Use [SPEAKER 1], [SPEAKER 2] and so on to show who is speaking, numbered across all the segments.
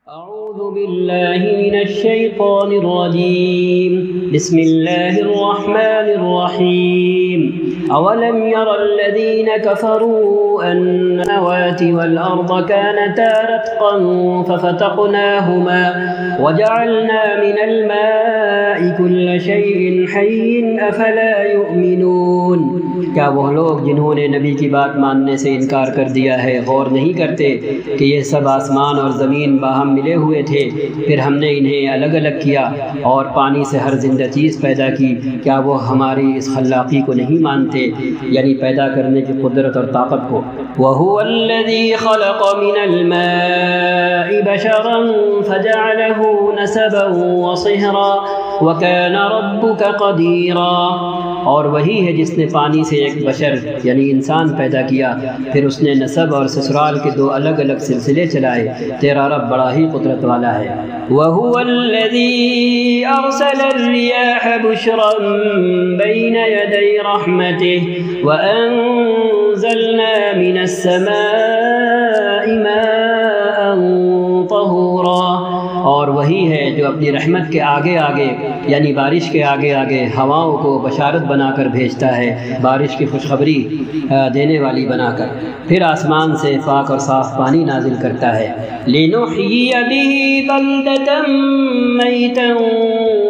[SPEAKER 1] أعوذ بالله من الشيطان الرجيم بسم الله الرحمن الرحيم أولم ير الذين كفروا أن السماوات والأرض كانتا رتقا ففتقناهما وجعلنا من الماء كل شيء حي أفلا يؤمنون۔ کیا وہ لوگ جنہوں نے نبی کی بات ماننے سے انکار کر دیا ہے غور نہیں کرتے کہ یہ سب آسمان اور زمین باہم ملے ہوئے تھے، پھر ہم نے انہیں الگ الگ کیا اور پانی سے ہر زندہ چیز پیدا کی، کیا وہ ہماری اس خلاقی کو نہیں مانتے، یعنی پیدا کرنے کی قدرت اور طاقت کو۔ وَهُوَ الَّذِي خَلَقَ مِنَ الْمَاءِ بَشَرًا فَجَعَلَهُ نَسَبًا وَصِهْرًا وَكَانَ رَبُّكَ قَدِيرًا۔ اور وہی ہے جس نے پانی سے ایک بشر یعنی انسان پیدا کیا، پھر اس نے نسب اور سسرال کے دو الگ الگ سلسلے چلائے، تیرا رب بڑا ہی قدرت والا ہے۔ وَهُوَ الَّذِي أَرْسَلَ الرِّيَاحَ بُشْرًا بَيْنَ يَدَيْ رَحْمَتِهِ وَأَنزَلْنَا مِنَ السَّمَاءِ مَاءً طَهُورًا۔ اور وہی ہے جو اپنی رحمت کے آگے آگے یعنی بارش کے آگے آگے ہواؤں کو بشارت بنا کر بھیجتا ہے، بارش کی خوشخبری دینے والی بنا کر، پھر آسمان سے پاک اور صاف پانی نازل کرتا ہے۔ لِنُحْيِيَ بِهِ بَلْدَةً مَيْتًا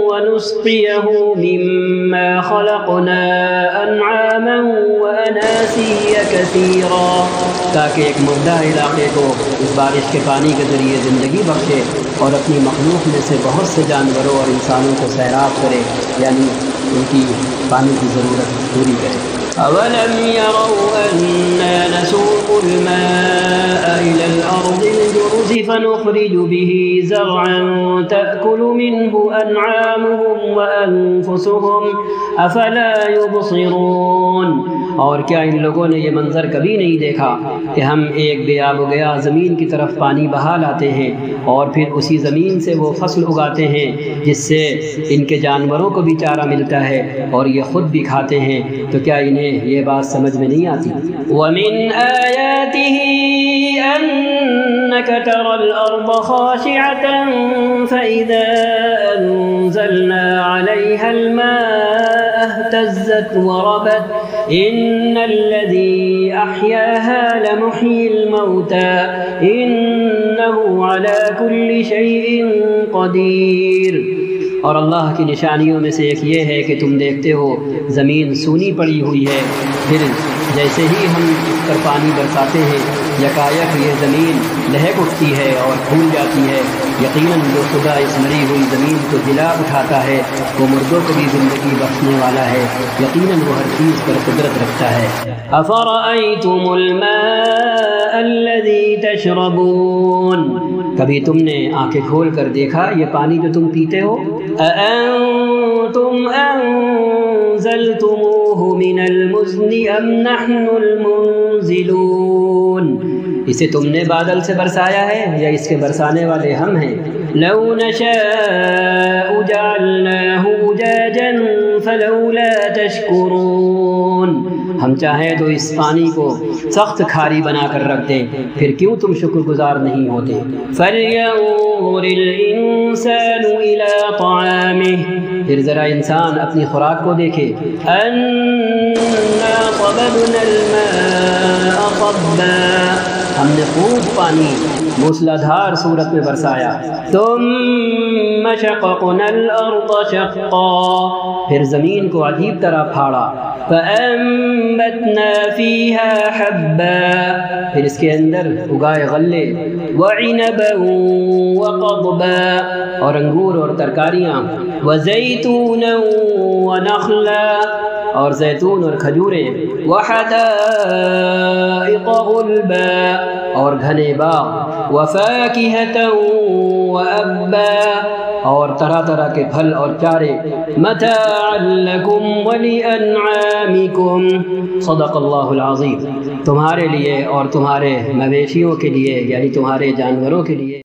[SPEAKER 1] وَنُسْقِيَهُ مِمَّا خَلَقْنَا أَنْعَامًا وَأَنَاسِيَّ كَثِيرًا، تاکہ ایک مردہ علاقے کو اس بارش کے پانی کے ذریعے زندگی بخشے اور اپنی مخلوق میں سے بہت سے جانوروں اور انسانوں کو سیراب کرے، یعنی ان کی پانی کی ضرورت پوری کرے۔ أَوَلَمْ يَرَوْا أَنَّا نَسُوقُ الْمَاءَ إِلَى الْأَرْضِ الْجُرُزِ فَنُخْرِجُ بِهِ زَرْعًا تَأْكُلُ مِنْهُ أَنْعَامُهُمْ وَأَنفُسُهُمْ أَفَلَا يُبْصِرُونَ۔ اور کیا ان لوگوں نے یہ منظر کبھی نہیں دیکھا کہ ہم ایک بے آب و گیا زمین کی طرف پانی بہا لاتے ہیں اور پھر اسی زمین سے وہ فصل اگاتے ہیں جس سے ان کے جانوروں کو بھی چارہ ملتا ہے اور یہ خود بھی کھاتے ہیں، تو کیا انہیں یہ بات سمجھ میں نہیں آتی؟ وَمِنْ آيَاتِهِ أَنَّكَ تَرَى الْأَرْضَ خَاشِعَةً فَإِذَا أَنزَلْنَا عَلَيْهَا الْمَاءَ اهْتَزَّتْ وَرَبَتْ إِنَّ الَّذِي أَحْيَاهَا لَمُحْيِي الْمَوْتَى إِنَّهُ عَلَى كُلِّ شَيْءٍ قَدِيرٌ۔ اور اللہ کی نشانیوں میں سے ایک یہ ہے کہ تم دیکھتے ہو زمین سونی پڑی ہوئی ہے، پھر جیسے ہی ہم اس پر پانی برساتے ہیں یکایک یہ زمین لہک اٹھتی ہے اور پھول جاتی ہے۔ یقیناً جو خدا اس مری ہوئی زمین کو جلا اٹھاتا ہے وہ مردوں کو بھی زندگی بخشنے والا ہے، یقیناً وہ ہر چیز پر قدرت رکھتا ہے۔ أَفَرَأَيْتُمُ الْمَاءَ الَّذِي تَشْرَبُونَ، کبھی تم نے آنکھیں کھول کر دیکھا یہ پانی جو تم پیتے ہو؟ أَأَنْتُمْ أَنزَلْتُمُوهُ مِنَ الْمُزْنِ أَمْ نَحْنُ الْمُنزِلُونَ، اسے تم نے بادل سے برسایا ہے یا اس کے برسانے والے ہم ہیں؟ لَوْ نَشَاءُ جَعَلْنَاهُ أُجَاجًا فَلَوْلَا تَشْكُرُونَ، ہم چاہیں تو اس پانی کو سخت کھاری بنا کر رکھ دیں، پھر کیوں تم شکر گزار نہیں ہوتے؟ فَلْيَنظُرِ الْإِنسَانُ إِلَىٰ طَعَامِهِ، پھر ذرا انسان اپنی خوراک کو دیکھے۔ أَنَّا صَبَبْنَا الْمَاءَ صَبًّا، ہم نے خوب پانی موسلادھار صورت میں برسایا۔ ثُمَّ شَقَقْنَا الْأَرْضَ شَقًّا، پھر زمین کو عجیب طرح پھاڑا۔ فَأَنبَتْنَا فِيهَا حَبًّا، پھر اس کے اندر اگائے غلے، وَعِنَبًا وَقَضْبًا، اور انگور اور ترکاریاں، وَزَيْتُونًا وَنَخْلًا، اور زیتون اور کھجوریں، وَحَدَائِقَ غُلْبًا، اور گھنے باغ، وَفَاكِهَةً وَأَبًّا، اور طرح طرح کے پھل اور چارے، مَتَاعًا لَكُمْ وَلِأَنْعَامِكُمْ، صدق اللہ العظیم، تمہارے لیے اور تمہارے مویشیوں کے لیے یعنی تمہارے جانوروں کے لیے۔